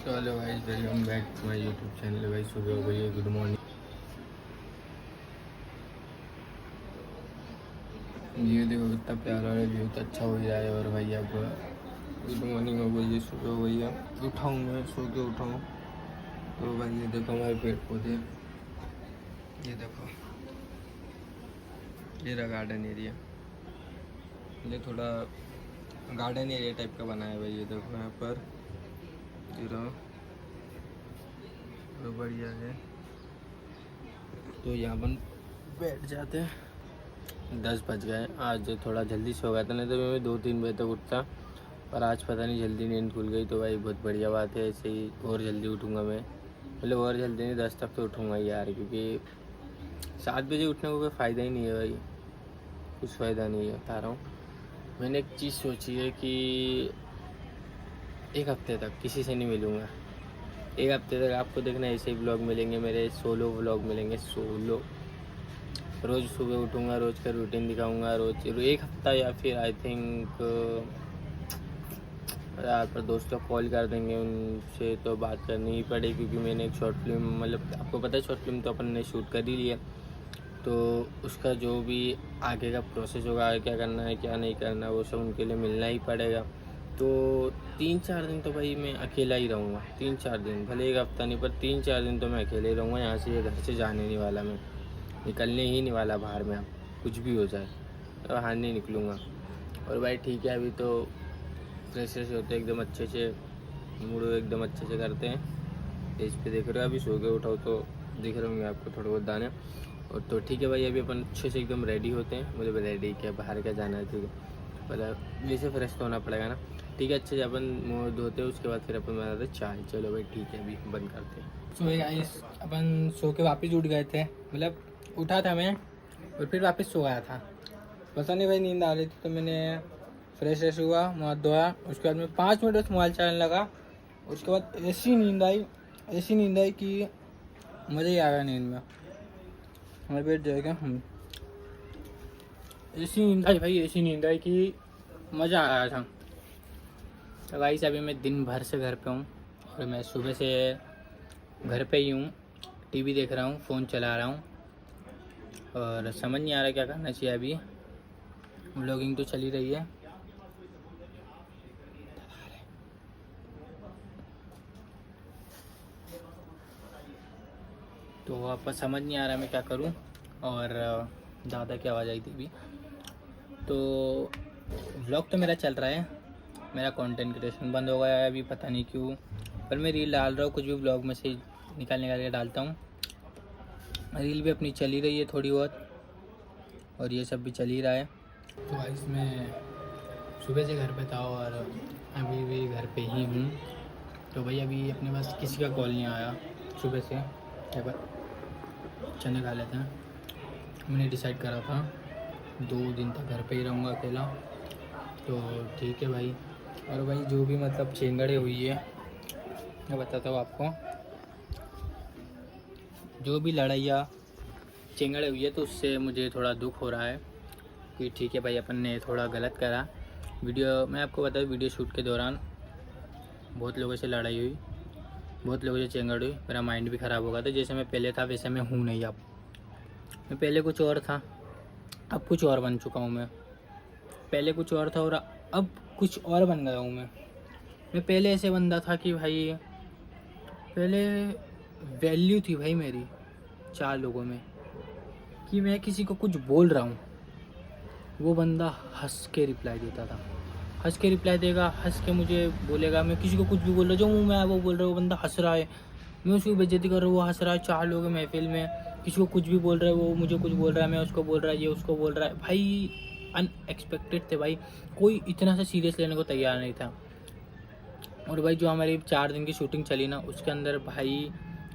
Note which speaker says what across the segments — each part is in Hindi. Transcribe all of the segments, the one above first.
Speaker 1: तो hello guys, welcome back to my YouTube channel. भाई सुबह हो गई है, गुड मॉर्निंग। ये देखो कितना प्यारा है व्यू, तो अच्छा हो रहा है। और भाई अब गुड मॉर्निंग हो गई है, सुबह हो गई है। उठाऊँ मैं, सो के उठाऊँ तो भाई ये देखो हमारे पेड़ पौधे, ये देखो ये रहा गार्डन एरिया। ये थोड़ा गार्डन एरिया टाइप का बना है भाई। ये देखो यहाँ पर ये रहा, तो बढ़िया है। तो यहाँ पर बैठ जाते हैं। 10 बज गए। आज थोड़ा जल्दी सो गया था, नहीं तो मैं 2-3 बजे तक उठता, पर आज पता नहीं जल्दी नींद खुल गई। तो भाई बहुत बढ़िया बात है, ऐसे ही और जल्दी उठूँगा मैं। मतलब और जल्दी नहीं, 10 तक तो उठूँगा यार, क्योंकि 7 बजे उठने को कोई फ़ायदा ही नहीं है भाई, कुछ फ़ायदा नहीं है, बता रहा हूँ। मैंने एक चीज़ सोची है कि 1 हफ्ते तक किसी से नहीं मिलूँगा। 1 हफ्ते तक आपको देखना ऐसे ही ब्लॉग मिलेंगे मेरे, सोलो व्लॉग मिलेंगे, सोलो। रोज़ सुबह उठूँगा, रोज़ का रूटीन दिखाऊंगा, रोज़ 1 हफ्ता, या फिर आई थिंक रात पर दोस्तों कॉल कर देंगे, उनसे तो बात करनी ही पड़ेगी, क्योंकि मैंने एक शॉर्ट फिल्म, मतलब आपको पता है शॉर्ट फिल्म तो अपन ने शूट कर ही लिया। तो उसका जो भी आगे का प्रोसेस होगा, आगे क्या करना है क्या नहीं करना, वो सब उनके लिए मिलना ही पड़ेगा। तो 3-4 दिन तो भाई मैं अकेला ही रहूँगा। 3-4 दिन, भले 1 हफ्ता नहीं, पर 3-4 दिन तो मैं अकेले ही रहूँगा। यहाँ से, ये घर से जाने नहीं वाला मैं, निकलने ही नहीं वाला बाहर में। अब कुछ भी हो जाए तो बाहर नहीं निकलूँगा। और भाई ठीक है, अभी तो फ्रेश फ्रेश होते एकदम अच्छे से, मूड एकदम अच्छे से करते हैं। इस पे देख रहे हो, अभी सो के उठाओ तो दिख रहे होंगे आपको थोड़े बहुत दाने। और तो ठीक है भाई, अभी अपन अच्छे से एकदम रेडी होते हैं। मुझे रेडी क्या, बाहर क्या जाना है, ठीक है, मतलब जैसे फ्रेश तो होना पड़ेगा ना। ठीक है, अच्छे से अपन मुँह धोते हैं, उसके बाद फिर अपन बनाते चाय। चलो भाई ठीक है, अभी बंद करते हैं। सो गाइस, अपन सो के वापस उठ गए थे, मतलब उठा था मैं और फिर वापस सो गया था। पता नहीं भाई नींद आ रही थी, तो मैंने फ्रेश फ्रेश हुआ, मुँह धोया, उसके बाद मैं 5 मिनट बस मोबाइल चलाने लगा। उसके बाद ऐसी नींद आई कि मज़ा ही आ गया नींद में। हमारे पेट जाएगा हम, ऐसी नींद आई भाई, ऐसी नींद आई कि मज़ा आ रहा था। तो भाई अभी मैं दिन भर से घर पे हूँ, और मैं सुबह से घर पे ही हूँ, टीवी देख रहा हूँ, फ़ोन चला रहा हूँ, और समझ नहीं आ रहा क्या करना चाहिए। अभी व्लॉगिंग तो चली रही है, तो आपको समझ नहीं आ रहा मैं क्या करूं। और ज़्यादा की आवाज़ आई थी अभी। तो व्लॉग तो मेरा चल रहा है, मेरा कंटेंट क्रिएशन बंद हो गया है अभी, पता नहीं क्यों, पर मैं रील डाल रहा हूँ, कुछ भी ब्लॉग में से निकाल के डालता हूँ। रील भी अपनी चल ही रही है थोड़ी बहुत, और ये सब भी चल ही रहा है। तो भाई इसमें सुबह से घर पे था, और अभी भी घर पे ही हूँ। तो भाई अभी अपने पास किसी का कॉल नहीं आया सुबह से। एक बार चने खा लेते हैं। मैंने डिसाइड करा था 2 दिन तक घर पे ही रहूँगा अकेला, तो ठीक है भाई। और भाई जो भी मतलब चेंगड़े हुई है, मैं बताता हूँ आपको, जो भी लड़ाइयाँ चेंगड़े हुई है, तो उससे मुझे थोड़ा दुख हो रहा है कि ठीक है भाई, अपन ने थोड़ा गलत करा। वीडियो, मैं आपको बताऊँ, वीडियो शूट के दौरान बहुत लोगों से लड़ाई हुई, बहुत लोगों से चेंगड़ हुई, मेरा माइंड भी ख़राब हो गया था। जैसे मैं पहले था वैसे मैं हूँ नहीं अब। मैं पहले कुछ और था, अब कुछ और बन चुका हूँ मैं। पहले कुछ और था और अब कुछ और बन गया हूँ मैं पहले ऐसे बंदा था कि भाई, पहले वैल्यू थी भाई मेरी 4 लोगों में, कि मैं किसी को कुछ बोल रहा हूँ, वो बंदा हंस के रिप्लाई देता था। हंस के रिप्लाई देगा, हंस के मुझे बोलेगा। मैं किसी को कुछ भी बोल रहा हूँ, जो मुँह में आया वो बोल रहा हूँ, वो बंदा हंस रहा है, मैं उसकी बेइज्जती कर रहा हूँ, वो हंस रहा है। 4 लोग हैं महफिल में, किसी को कुछ भी बोल रहा है, वो मुझे कुछ बोल रहा है, मैं उसको बोल रहा है, ये उसको बोल रहा है। भाई अनएक्सपेक्टेड थे भाई, कोई इतना सा सीरियस लेने को तैयार नहीं था। और भाई जो हमारी 4 दिन की शूटिंग चली ना, उसके अंदर भाई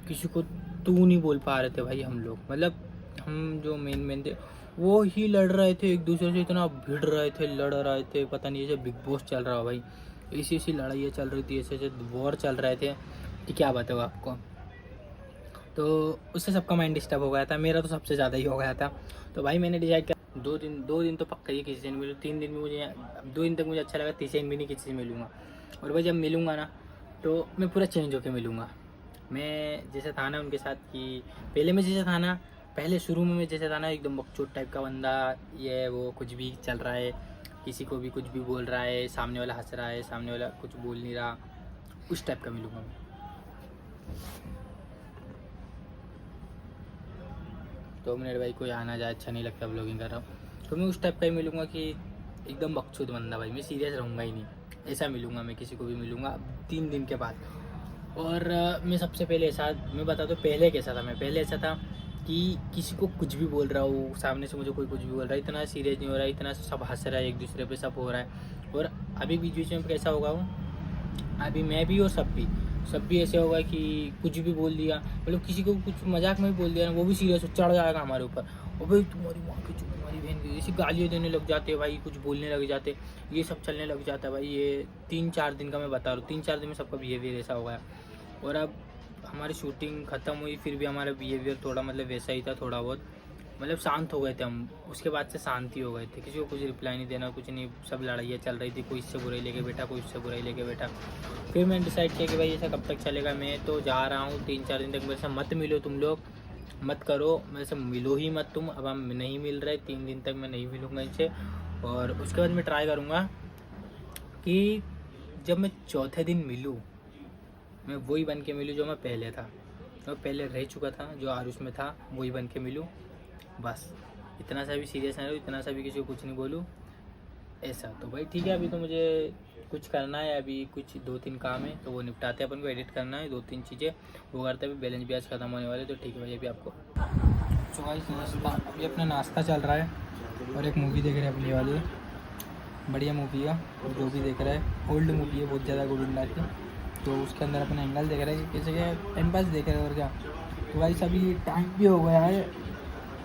Speaker 1: किसी को तू नहीं बोल पा रहे थे भाई हम लोग। मतलब हम जो मेन थे, वो ही लड़ रहे थे एक दूसरे से, इतना भिड़ रहे थे, लड़ रहे थे, पता नहीं ऐसे बिग बॉस चल रहा हो भाई, ऐसी लड़ाइयाँ चल रही थी, ऐसे वॉर चल रहे थे कि क्या बताऊँ आपको। तो उससे सबका माइंड डिस्टर्ब हो गया था, मेरा तो सबसे ज़्यादा ही हो गया था। तो भाई मैंने डिसाइड किया 2 दिन तो पक्का ही किसी से नहीं मिलूँ। 3 दिन में मुझे, 2 दिन तक मुझे अच्छा लगा, तीसरे दिन भी नहीं किसी से मिलूँगा। और भाई जब मिलूँगा ना, तो मैं पूरा चेंज होके मिलूँगा। मैं जैसे था ना उनके साथ कि पहले मैं जैसे था ना, पहले शुरू में मैं जैसे था ना एकदम बकचोद टाइप का बंदा, ये वो कुछ भी चल रहा है, किसी को भी कुछ भी बोल रहा है, सामने वाला हंस रहा है, सामने वाला कुछ बोल नहीं रहा, उस टाइप का मिलूँगा मैं। तो मेरे भाई कोई आना जाए अच्छा नहीं लगता ब्लॉगिंग कर रहा हूँ, तो मैं उस टाइप का ही मिलूँगा कि एकदम बकचोद बंदा भाई, मैं सीरियस रहूँगा ही नहीं, ऐसा मिलूँगा मैं किसी को भी मिलूँगा 3 दिन के बाद। और मैं सबसे पहले ऐसा, मैं बताता हूँ पहले कैसा था। मैं पहले ऐसा था कि किसी को कुछ भी बोल रहा हूँ, सामने से मुझे कोई कुछ भी बोल रहा है, इतना सीरियस नहीं हो रहा है, इतना सब हंस रहा है एक दूसरे पे, सब हो रहा है। और अभी बीच बीच में कैसा होगा हूँ, अभी मैं भी और सब भी ऐसे होगा कि कुछ भी बोल दिया, मतलब किसी को कुछ मजाक में भी बोल दिया ना, वो भी सीरियस चढ़ जाएगा हमारे ऊपर, और भाई तुम्हारी माँ की चुप, तुम्हारी बहन की, ऐसी गालियाँ देने लग जाते हैं भाई, कुछ बोलने लग जाते, ये सब चलने लग जाता है भाई। ये 3-4 दिन का मैं बता रहा हूँ, 3-4 दिन में सबका बिहेवियर ऐसा हो गया। और अब हमारी शूटिंग ख़त्म हुई, फिर भी हमारा बिहेवियर थोड़ा मतलब वैसा ही था, थोड़ा बहुत मतलब शांत हो गए थे हम। उसके बाद से शांति हो गए थे, किसी को कुछ रिप्लाई नहीं देना, कुछ नहीं, सब लड़ाइयाँ चल रही थी, कोई इससे बुराई लेके बैठा, कोई इससे बुराई लेके बैठा। फिर मैंने डिसाइड किया कि भाई ऐसा कब तक चलेगा, मैं तो जा रहा हूँ 3-4 दिन तक मेरे से मत मिलो, तुम लोग मत करो, मेरे से मिलो ही मत तुम। अब हम नहीं मिल रहे, 3 दिन तक मैं नहीं मिलूँगा इनसे। और उसके बाद मैं ट्राई करूँगा कि जब मैं चौथे दिन मिलूँ, मैं वही बन के मिलूँ जो मैं पहले था, जो पहले रह चुका था, जो आरुष में था, वही बन के मिलूँ। बस इतना सा भी सीरियस नहीं रहूँ, इतना सा भी किसी को कुछ नहीं बोलूँ, ऐसा। तो भाई ठीक है, अभी तो मुझे कुछ करना है, अभी कुछ 2-3 काम है, तो वो निपटाते हैं, अपन को एडिट करना है 2-3 चीज़ें, वो करते हैं। बैलेंस भी आज ख़त्म होने वाले, तो ठीक है भाई। अभी आपको अभी अपना नाश्ता चल रहा है और एक मूवी देख रहे हैं अपनी वाली, बढ़िया मूवी है, जो भी देख रहा है, ओल्ड मूवी है बहुत ज़्यादा, गोविंदा की। तो उसके अंदर अपना एंगल देख रहा है कि कैसे क्या टाइम पास देख रहे हैं और क्या। तो भाई सभी टाइम भी हो गया है,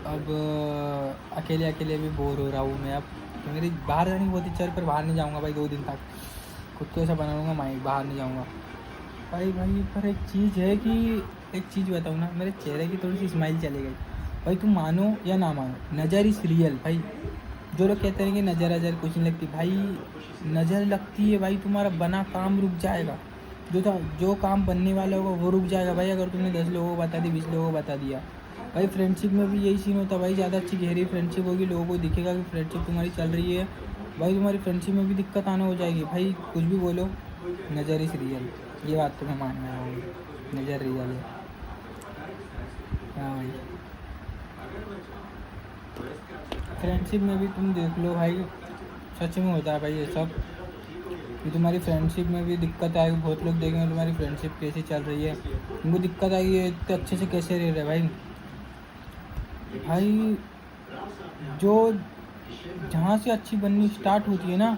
Speaker 1: अब अकेले भी बोर हो रहा हूँ मैं अब। तो मेरी बाहर जाने की बहुत इच्छा है, पर बाहर नहीं जाऊँगा भाई 2 दिन तक, खुद को ऐसा बना लूँगा माइंड, बाहर नहीं जाऊँगा भाई। पर एक चीज़ है कि, एक चीज़ बताऊँ ना, मेरे चेहरे की थोड़ी सी स्माइल चली गई भाई। तुम मानो या ना मानो, नज़र इज़ रियल भाई। जो लोग कहते हैं कि नज़र कुछ नहीं लगती भाई, नज़र लगती है भाई। तुम्हारा बना काम रुक जाएगा, जो काम बनने वाला होगा वो रुक जाएगा भाई, अगर तुमने 10 लोगों को बता दी, 20 लोगों को बता दिया भाई। फ्रेंडशिप में भी यही सीन होता है भाई, ज़्यादा अच्छी गहरी फ्रेंडशिप होगी, लोगों को दिखेगा कि फ्रेंडशिप तुम्हारी चल रही है भाई, तुम्हारी फ्रेंडशिप में भी दिक्कत आने हो जाएगी भाई। कुछ भी बोलो, नज़र इज़ रियल, ये बात तो मैं मानना है भाई, नज़र रियल है। हाँ भाई, फ्रेंडशिप में भी तुम देख लो भाई, सच में होता है भाई ये सब, कि तुम्हारी फ्रेंडशिप में भी दिक्कत आएगी। बहुत लोग देखेंगे तुम्हारी फ्रेंडशिप कैसी चल रही है, उनको दिक्कत आएगी, इतने अच्छे से कैसे रह रहे भाई। जो जहाँ से अच्छी बननी स्टार्ट होती है ना,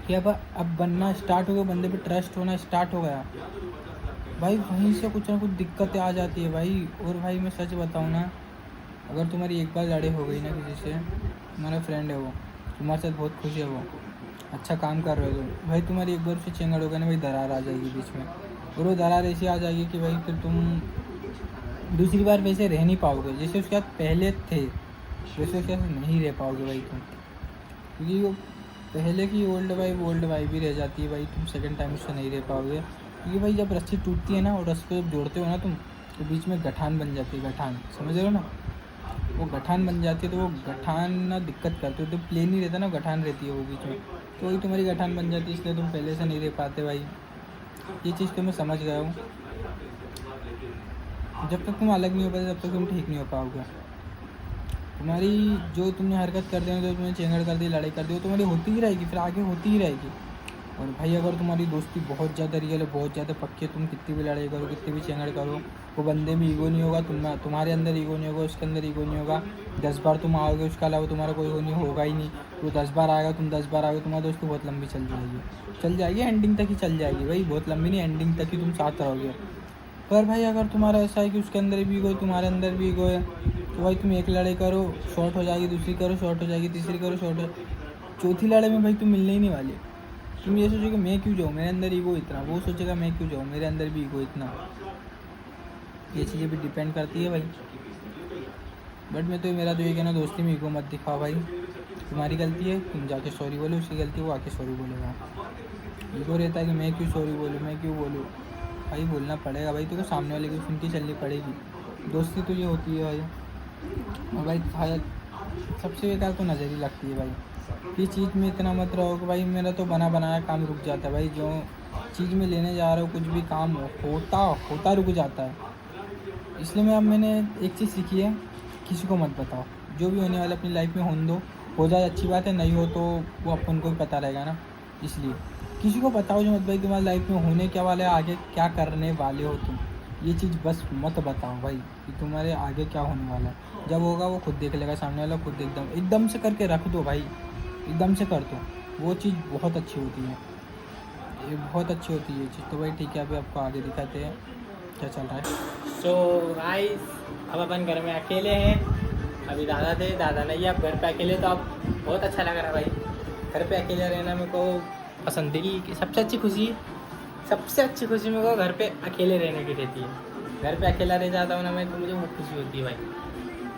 Speaker 1: कि अब बनना स्टार्ट हो गया, बंदे पे ट्रस्ट होना स्टार्ट हो गया भाई, वहीं से कुछ ना कुछ दिक्कतें आ जाती है भाई। और भाई मैं सच बताऊँ ना, अगर तुम्हारी एक बार लड़ाई हो गई ना किसी से, तुम्हारा फ्रेंड है वो, तुम्हारे साथ बहुत खुश है वो, अच्छा काम कर रहे हो तुम भाई, तुम्हारी एक बार उससे चेंगड़ होगा ना भाई, दरार आ जाएगी बीच में। और वो दरार ऐसी आ जाएगी कि भाई फिर तुम दूसरी बार वैसे रह नहीं पाओगे जैसे उसके साथ पहले थे, वैसे उसके साथ नहीं रह पाओगे भाई तुम, क्योंकि वो पहले की ओल्ड वाइब भी रह जाती है भाई, तुम सेकंड टाइम उससे नहीं रह पाओगे। क्योंकि भाई जब रस्सी टूटती है ना, और रस्सी को जब जोड़ते हो ना तुम, तो बीच में गठान बन जाती है, गठान समझ रहे हो ना, वो गठान बन जाती है, तो वो गठान ना दिक्कत करती है, तो प्लेन नहीं रहता ना, गठान रहती है वो बीच में, तो वही तुम्हारी गठान बन जाती है, इसलिए तुम पहले से नहीं रह पाते भाई। ये चीज़ तो मैं समझ गया हूँ, जब तक तुम अलग नहीं हो पाते तब तक तुम ठीक नहीं हो पाओगे। तुम्हारी जो तुमने हरकत कर दी, जो तुमने चेंगड़ कर दी, लड़ाई कर दी, वो तुम्हारी होती ही रहेगी, फिर आगे होती ही रहेगी। और भाई अगर तुम्हारी दोस्ती बहुत ज़्यादा रियल है, बहुत ज़्यादा पक्की है, तुम कितनी भी लड़ाई करो, कितनी भी चेंगड़ करो, वो बंदे में ईगो नहीं होगा, तुम्हारे अंदर ईगो नहीं होगा, उसके अंदर ईगो नहीं होगा। 10 बार तुम आओगे, उसके अलावा तुम्हारा कोई नहीं होगा ही नहीं, वो 10 बार आएगा, तुम 10 बार आओगे, तुम्हारी दोस्ती बहुत लंबी चल जाएगी, एंडिंग तक ही चल जाएगी भाई, बहुत लंबी नहीं, एंडिंग तक ही तुम साथ रहोगे। पर भाई अगर तुम्हारा ऐसा है कि उसके अंदर भी ईगो है, तुम्हारे अंदर भी ईगो है, तो भाई तुम एक लड़ाई करो, शॉर्ट हो जाएगी, दूसरी करो, शॉर्ट हो जाएगी, तीसरी करो, शॉर्ट हो, चौथी लड़ाई में भाई तुम मिलने ही नहीं वाले। तुम ये सोचोगे मैं क्यों जाऊँ, मेरे अंदर ईगो इतना, वो सोचेगा मैं क्यों जाऊँ, मेरे अंदर भी ईगो इतना। ये चीज़ें भी डिपेंड करती है भाई। बट मैं तो मेरा तो ये कहना, दोस्ती में ईगो मत दिखाओ भाई, तुम्हारी गलती है, तुम जाके सॉरी बोलो, उसकी गलती है वो आके सॉरी बोलेगा। ईगो रहता है कि मैं क्यों सॉरी बोलूँ, मैं क्यों बोलूँ। भाई बोलना पड़ेगा भाई, तेरे को सामने वाले की सुन के चलनी पड़ेगी। दोस्ती तो ये होती है भाई। और भाई शायद सबसे बेकार तो नज़र ही लगती है भाई। किस चीज़ में इतना मत रहो कि भाई मेरा तो बना बनाया काम रुक जाता है भाई। जो चीज़ में लेने जा रहा हूँ कुछ भी काम होता रुक जाता है। इसलिए मैंने एक चीज़ सीखी है, किसी को मत बताओ। जो भी होने वाला अपनी लाइफ में होने दो, हो जाए अच्छी बात है, नहीं हो तो वो अपन को भी पता रहेगा ना। इसलिए किसी को बताओ जो मत भाई तुम्हारी लाइफ में होने क्या वाला है, आगे क्या करने वाले हो तुम। ये चीज़ बस मत बताओ भाई कि तुम्हारे आगे क्या होने वाला है। जब होगा वो खुद देख लेगा, सामने वाला खुद एकदम से करके रख दो भाई, एकदम से कर दो। वो चीज़ बहुत अच्छी होती है, ये बहुत अच्छी होती है ये चीज़। तो भाई ठीक है, अभी आपको आगे दिखाते हैं क्या चल रहा है। सो गाइस, अब अपन घर में अकेले हैं। अभी दादा थे, दादा नहीं, अब घर पे अकेले, तो अब बहुत अच्छा लग रहा है भाई। घर पे अकेले रहना मेरे को पसंद है कि सबसे अच्छी खुशी मेरे को घर पे अकेले रहने की रहती है। घर पे अकेला रह जाता हूँ ना मैं, तो मुझे बहुत खुशी होती है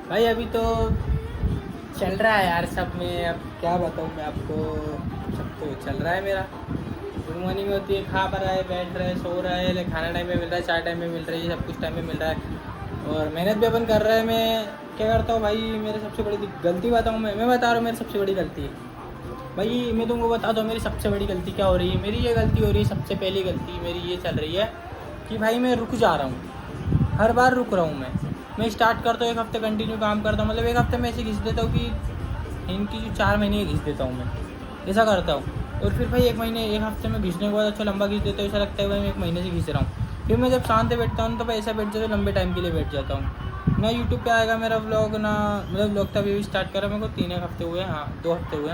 Speaker 1: भाई। अभी तो चल रहा है यार सब में, अब क्या बताऊँ मैं आपको। सब तो चल रहा है मेरा। गुड मॉर्निंग होती है, खा पा रहा है, बैठ रहा है, सो रहा है, खाना टाइम पे मिल रहा है, चाय टाइम पे मिल रही है, सब कुछ टाइम पे मिल रहा है। और मेहनत भी अपन कर रहे हैं। मैं क्या करता हूँ भाई, मेरे सबसे बड़ी गलती बताऊँ मैं बता रहा हूँ मेरी सबसे बड़ी गलती है भाई। मैं तुमको बता दूँ मेरी सबसे बड़ी गलती क्या हो रही है। मेरी ये गलती हो रही है, सबसे पहली गलती मेरी ये चल रही है कि भाई मैं रुक जा रहा हूँ, हर बार रुक रहा हूँ। मैं स्टार्ट करता हूँ, एक हफ्ते कंटिन्यू काम करता हूँ, मतलब एक हफ्ते में ऐसे घिस देता हूँ कि इनकी जो 4 महीने घिस देता हूँ मैं, ऐसा करता हूँ। और फिर भाई एक हफ्ते में घिसने के बाद अच्छा लंबा घिस देता हूँ, ऐसा लगता है भाई मैं 1 महीने से घिस रहा हूँ। फिर मैं जब शांत बैठता हूँ तो भाई ऐसा बैठ जाता हूँ, लंबे टाइम के लिए बैठ जाता हूँ। ना यूट्यूब पे आएगा मेरा व्लॉग, ना मतलब व्लॉग तो अभी भी स्टार्ट करा मेरे को 3 हफ्ते हुए, हाँ 2 हफ्ते हुए।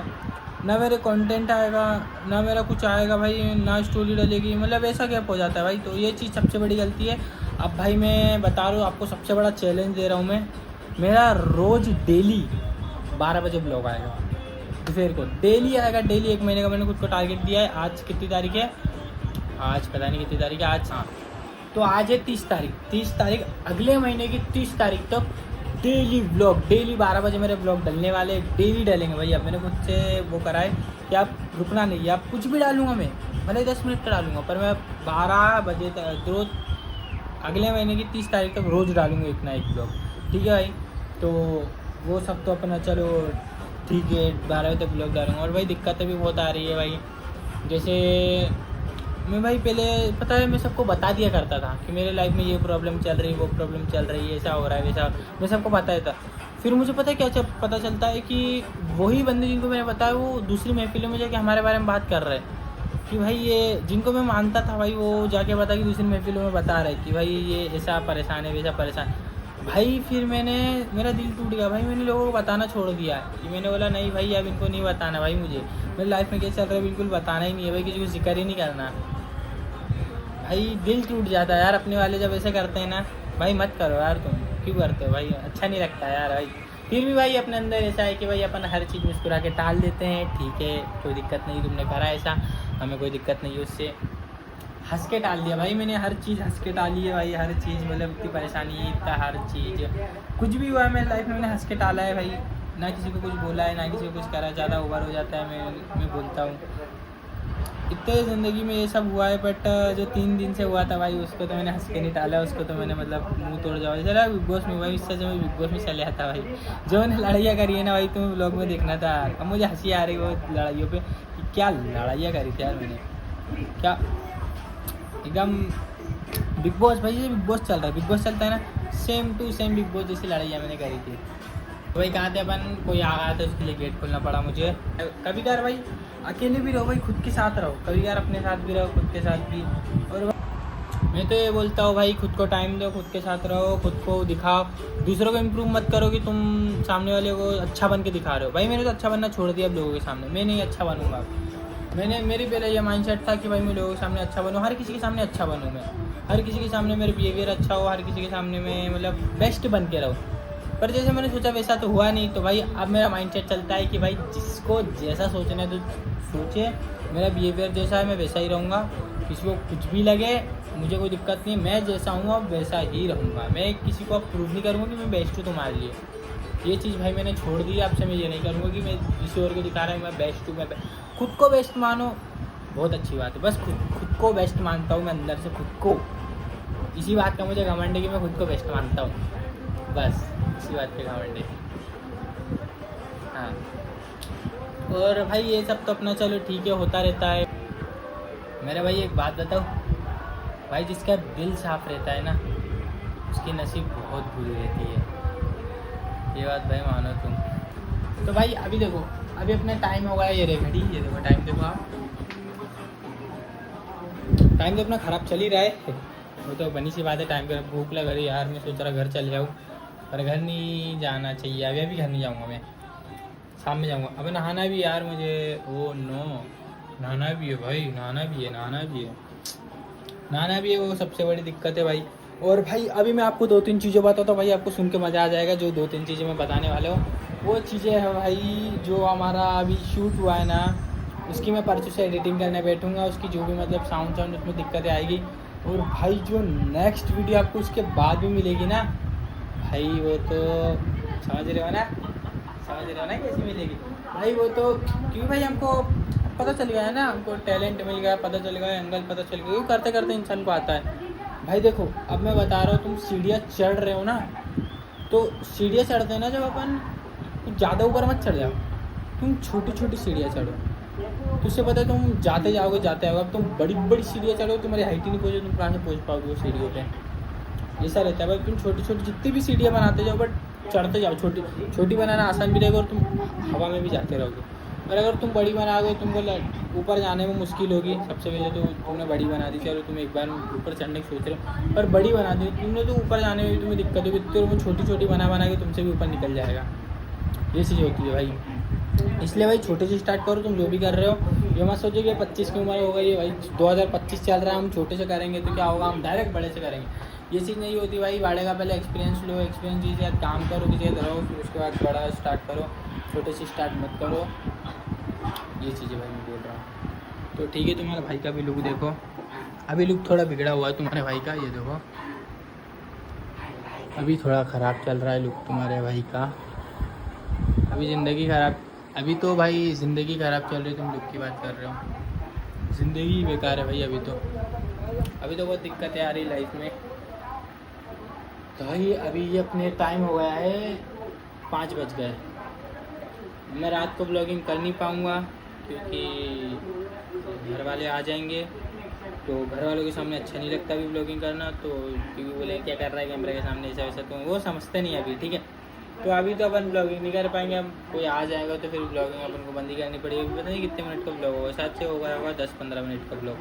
Speaker 1: ना मेरे कंटेंट आएगा, ना मेरा कुछ आएगा भाई, ना स्टोरी डलेगी, मतलब ऐसा गैप हो जाता है भाई। तो ये चीज़ सबसे बड़ी गलती है। अब भाई मैं बता रहा हूँ आपको, सबसे बड़ा चैलेंज दे रहा हूँ मैं। मेरा रोज़ डेली 12 बजे ब्लॉग आएगा, दोपहर को डेली आएगा, डेली 1 महीने का मैंने खुद को टारगेट दिया है। आज कितनी तारीख है, आज पता नहीं कितनी तारीख है आज, हाँ तो आज है 30 तारीख। अगले महीने की 30 तारीख तक डेली ब्लॉग, डेली 12 बजे मेरे ब्लॉग डलने वाले, डेली डलेंगे भाई। अब मैंने खुद से वो करा है कि आप रुकना नहीं है, आप कुछ भी डालूंगा मैं, भले 10 मिनट का डालूंगा, पर मैं 12 बजे तक रोज़ अगले महीने की 30 तारीख तक रोज़ डालूंगा एक ना एक ब्लॉग, ठीक है भाई। तो वो सब तो अपना चलो ठीक है, 12 बजे तक ब्लॉग डालूंगा। और भाई दिक्कतें भी बहुत आ रही है भाई। जैसे मैं भाई पहले पता है मैं सबको बता दिया करता था कि मेरे लाइफ में ये प्रॉब्लम चल रही है, वो प्रॉब्लम चल रही है, ऐसा हो रहा है वैसा, मैं सबको बताया था। फिर मुझे पता है क्या पता चलता है कि वही बंदे जिनको मैंने बताया वो दूसरी महफिलों में जाके हमारे बारे में बात कर रहे हैं कि भाई ये जिनको मैं मानता था भाई, वो जाके बता कि दूसरी महफिलों में बता रहे कि भाई ये ऐसा परेशान है, वैसा परेशान भाई। फिर मेरा दिल टूट गया भाई। मैंने लोगों को बताना छोड़ दिया कि मैंने बोला नहीं भाई अब इनको नहीं बताना भाई, मुझे मेरी लाइफ में क्या चल रहा है बिल्कुल बताना ही नहीं है भाई, किसी को जिक्र ही नहीं करना भाई। दिल टूट जाता है यार अपने वाले जब ऐसे करते हैं ना भाई। मत करो यार, तुम क्यों करते हो भाई, अच्छा नहीं लगता यार भाई। फिर भी भाई अपने अंदर ऐसा है कि भाई अपन हर चीज़ मुस्कुरा के टाल देते हैं, ठीक है कोई दिक्कत नहीं, तुमने करा ऐसा, हमें कोई दिक्कत नहीं है उससे, हंस के टाल दिया भाई। मैंने हर चीज़ हंस के टाली है भाई, हर चीज़ मतलब इतनी परेशानी इतना हर चीज़ कुछ भी हुआ है मेरी लाइफ में मैंने हंस के टाला है भाई। ना किसी को कुछ बोला है, ना किसी को कुछ करा। ज़्यादा ओवर हो जाता है मैं बोलता हूँ। इतने ज़िंदगी में ये सब हुआ है, बट जो 3 दिन से हुआ था भाई उसको तो मैंने हंस के नहीं टाला, उसको तो मैंने मतलब मुंह तोड़ जाओ चला बिग बॉस में भाई। इससे जो मैं बिग बॉस में चले आता भाई, जो मैंने लड़ाइयाँ करी है ना भाई, तुम्हें ब्लॉग में देखना था। अब मुझे हंसी आ रही है वो लड़ाइयों पे कि क्या लड़ाइयाँ करी थी यार मैंने, क्या एकदम बिग बॉस भाई। जैसे बिग बॉस चल रहा है, बिग बॉस चलता है ना, same to same Bigg Boss जैसी लड़ाइयाँ मैंने करी थी। तो भाई कहाँ थे अपन, कोई आ गया था उसके लिए गेट खोलना पड़ा मुझे। कभी कभार भाई अकेले भी रहो भाई, खुद के साथ रहो, कभी कभार अपने साथ भी रहो, खुद के साथ भी। और मैं तो ये बोलता हूँ भाई खुद को टाइम दो, खुद के साथ रहो, खुद को दिखाओ। दूसरों को इम्प्रूव मत करो कि तुम सामने वाले को अच्छा बन के दिखा रहे हो। भाई मैंने तो अच्छा बनना छोड़ दिया अब लोगों के सामने, मैं नहीं अच्छा बनूंगा। मेरी पहले ये माइंडसेट था कि भाई मैं लोगों के सामने अच्छा बनूँ, हर किसी के सामने अच्छा बनूँ, मैं हर किसी के सामने मेरा बिहेवियर अच्छा हो, हर किसी के सामने मैं मतलब बेस्ट बन के रहूँ। पर जैसे मैंने सोचा वैसा तो हुआ नहीं। तो भाई अब मेरा माइंडसेट चलता है कि भाई जिसको जैसा सोचना है तो सोचे, मेरा बिहेवियर जैसा है मैं वैसा ही रहूँगा। किसी को कुछ भी लगे मुझे कोई दिक्कत नहीं, मैं जैसा हूँ अब वैसा ही रहूँगा। मैं किसी को अब प्रूव नहीं करूँगा कि मैं बेस्ट हूँ तुम्हारे लिए। ये चीज़ भाई मैंने छोड़ दी है। आपसे मैं ये नहीं करूँगा कि मैं किसी और को दिखा रहा हूँ मैं बेस्ट हूँ। मैं खुद को बेस्ट मानो, बहुत अच्छी बात है। बस खुद को बेस्ट मानता हूँ मैं अंदर से, खुद को। इसी बात का मुझे घमंड है कि मैं खुद को बेस्ट मानता हूँ, बस इसी बात पे घमंड है। हाँ, और भाई ये सब तो अपना चलो ठीक है, होता रहता है। मेरे भाई एक बात बताओ भाई, जिसका दिल साफ रहता है ना उसकी नसीब बहुत बुरी रहती है, ये बात भाई मानो तुम। तो भाई अभी देखो, अभी अपना टाइम हो गया, ये रे घड़ी, ये देखो टाइम देखो आप, टाइम तो अपना ख़राब चल ही रहा है। वो तो बनी सी बात है, टाइम पर भूख लग रही यार, मैं सोच रहा घर चल जाऊँ, पर घर नहीं जाना चाहिए। अभी घर नहीं जाऊँगा मैं, शाम में जाऊँगा। अब नहाना भी यार मुझे, ओ नो, नहाना भी है भाई, नहाना भी है, नहाना भी है, नहाना भी है, वो सबसे बड़ी दिक्कत है भाई। और भाई अभी मैं आपको 2-3 चीज़ें बताता हूँ भाई, आपको सुन के मज़ा आ जाएगा। जो 2-3 चीज़ें मैं बताने वाला हूँ वो चीज़ें है भाई, जो हमारा अभी शूट हुआ है ना, उसकी मैं परसों से एडिटिंग करने बैठूँगा। उसकी जो भी मतलब साउंड उसमें दिक्कतें आएगी। और भाई जो नेक्स्ट वीडियो आपको उसके बाद भी मिलेगी ना भाई, वो तो समझ रहे हो ना, समझ रहे हो ना कैसी मिलेगी भाई। वो तो क्योंकि भाई हमको पता चल गया है ना, हमको टैलेंट मिल गया, पता चल गया, एंगल पता चल गया, करते करते इंसान को आता है भाई। देखो अब मैं बता रहा हूँ, तुम सीढ़ियाँ चढ़ रहे हो ना, तो सीढ़ियाँ चढ़ते हैं ना जब अपन, कुछ ज़्यादा ऊपर मत चढ़ जाओ, तुम छोटी छोटी सीढ़ियाँ चढ़ो, तो उससे पता है तुम जाते जाओगे जाते आओगे। अब तुम बड़ी बड़ी सीढ़ियाँ चढ़ो, तुम्हारी हाइट ही नहीं पहुँचे, तुम कहाँ से पहुँच पाओगे वो सीढ़ियों पे। ऐसा रहता है भाई, तुम छोटी छोटी जितनी भी सीढ़ियाँ बनाते जाओ, बट चढ़ते जाओ। छोटी छोटी बनाना आसान भी रहेगा और तुम हवा में भी जाते रहोगे। और अगर तुम बड़ी बनाओगे, तुमको ऊपर जाने में मुश्किल होगी। सबसे पहले तो तुमने बड़ी बना दी, चलो तुम एक बार ऊपर चढ़ने की सोच रहे हो, पर बड़ी बना दी तुमने, तो ऊपर जाने में भी तुम्हें दिक्कत होगी, तो वो छोटी छोटी बना के तुमसे भी ऊपर निकल जाएगा। ये चीज़ होती है भाई, इसलिए भाई छोटे से स्टार्ट करो। तुम जो भी कर रहे हो, ये मत सोचो कि 25 की उम्र हो गई है भाई, 2025 चल रहा है, हम छोटे से करेंगे तो क्या होगा, हम डायरेक्ट बड़े से करेंगे। ये चीज़ नहीं होती भाई, बड़े का पहले एक्सपीरियंस लो, एक्सपीरियंस के साथ काम करो, किसी रहो, फिर उसके बाद बड़ा स्टार्ट करो, छोटे से स्टार्ट मत करो। ये चीज़ें भाई मैं बोल रहा हूँ। तो ठीक है, तुम्हारे भाई का भी लुक देखो, अभी लुक थोड़ा बिगड़ा हुआ है तुम्हारे भाई का, ये देखो अभी थोड़ा ख़राब चल रहा है लुक तुम्हारे भाई का। अभी ज़िंदगी ख़राब, अभी तो भाई ज़िंदगी ख़राब चल रही है, तुम लुक की बात कर रहे हो, ज़िंदगी बेकार है भाई। अभी तो बहुत दिक्कतें आ रही लाइफ में। तो भाई अभी ये अपने टाइम हो गया है, 5 बज गए। मैं रात को ब्लॉगिंग कर नहीं पाऊँगा क्योंकि घर वाले आ जाएंगे, तो घर वालों के सामने अच्छा नहीं लगता अभी ब्लॉगिंग करना। तो क्योंकि बोले क्या कर रहा है कैमरे के सामने, ऐसा वैसा, तो वो समझते नहीं अभी, ठीक है। तो अभी तो अपन ब्लॉगिंग नहीं कर पाएंगे। अब कोई आ जाएगा तो फिर ब्लॉगिंग अपन को बंद ही करनी पड़ेगी। पता नहीं कितने मिनट का ब्लॉग होगा, शायद से होगा 10-15 मिनट का ब्लॉग।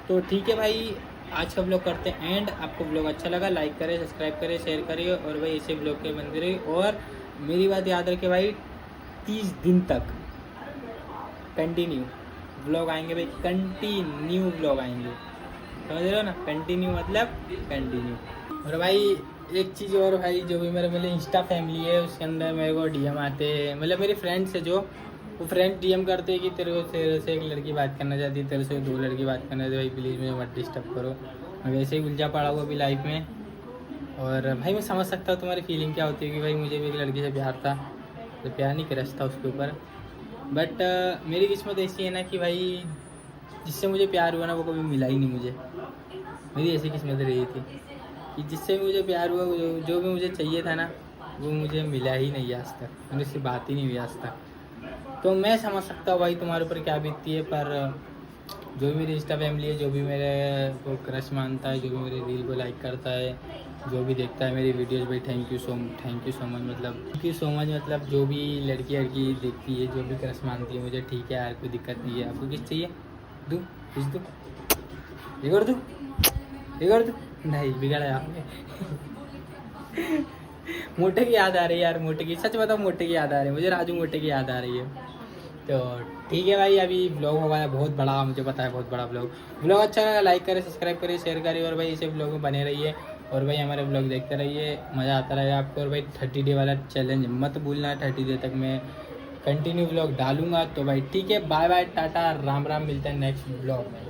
Speaker 1: तो ठीक है भाई, आज का ब्लॉग करते हैं एंड। आपको ब्लॉग अच्छा लगा लाइक करें, सब्सक्राइब करें, शेयर करिए, और भाई इसे ब्लॉग के बनते रहिए। और मेरी बात याद रखे भाई, 30 दिन तक कंटिन्यू ब्लॉग आएंगे भाई, कंटिन्यू ब्लॉग आएंगे, समझ रहे हो ना, कंटिन्यू मतलब कंटिन्यू। और भाई एक चीज़ और भाई, जो भी मेरे इंस्टा फैमिली है उसके अंदर मेरे को डीएम आते हैं, मतलब मेरे फ्रेंड्स है जो, वो फ्रेंड डीएम करते हैं कि तेरे से एक लड़की बात करना चाहती है, तेरे से 2 लड़की बात करना चाहती है, भाई प्लीज़ मुझे मत डिस्टर्ब करो, मैं वैसे ही उलझा पड़ा हुआ अभी लाइफ में। और भाई मैं समझ सकता हूँ तुम्हारी फीलिंग क्या होती है कि भाई मुझे भी एक लड़की से प्यार था, तो प्यार नहीं क्रश था उसके ऊपर। बट मेरी किस्मत ऐसी है ना कि भाई जिससे मुझे प्यार हुआ ना वो कभी मिला ही नहीं मुझे। मेरी ऐसी किस्मत रही थी कि जिससे मुझे प्यार हुआ, जो भी मुझे चाहिए था ना वो मुझे मिला ही नहीं आज तक, मेरे से बात ही नहीं हुई आज तक। तो मैं समझ सकता हूँ भाई तुम्हारे ऊपर क्या बीतती है। पर जो भी मेरी इंस्टा फैमिली है, जो भी मेरे को क्रश मानता है, जो भी मेरे रील को लाइक करता है, जो भी देखता है मेरी वीडियोस, भाई थैंक यू सो मच, मतलब थैंक यू सो मच। मतलब जो भी लड़की देखती है, जो भी क्रश मानती है मुझे, ठीक है यार, कोई दिक्कत नहीं है। आपको किस चाहिए, दूँ कुछ दूँ, बिगड़ दूँ, नहीं बिगड़ा आपने। मोटे की याद आ रही है यार, मोटे की, सच बताओ मोटे की याद आ रही है मुझे, राजू मोटे की याद आ रही है। तो ठीक है भाई, अभी ब्लॉग होगा बहुत बड़ा, मुझे पता है बहुत बड़ा ब्लॉग अच्छा लगा लाइक करें, सब्सक्राइब करिए, शेयर करिए, और भाई इसे ब्लॉग में बने रहिए, और भाई हमारे ब्लॉग देखते रहिए, मज़ा आता रहेगा आपको। और भाई 30 डे वाला चैलेंज मत भूलना, 30 डे तक मैं कंटिन्यू ब्लॉग डालूंगा। तो भाई ठीक है, बाय बाय, टाटा, राम राम, मिलते हैं नेक्स्ट ब्लॉग में।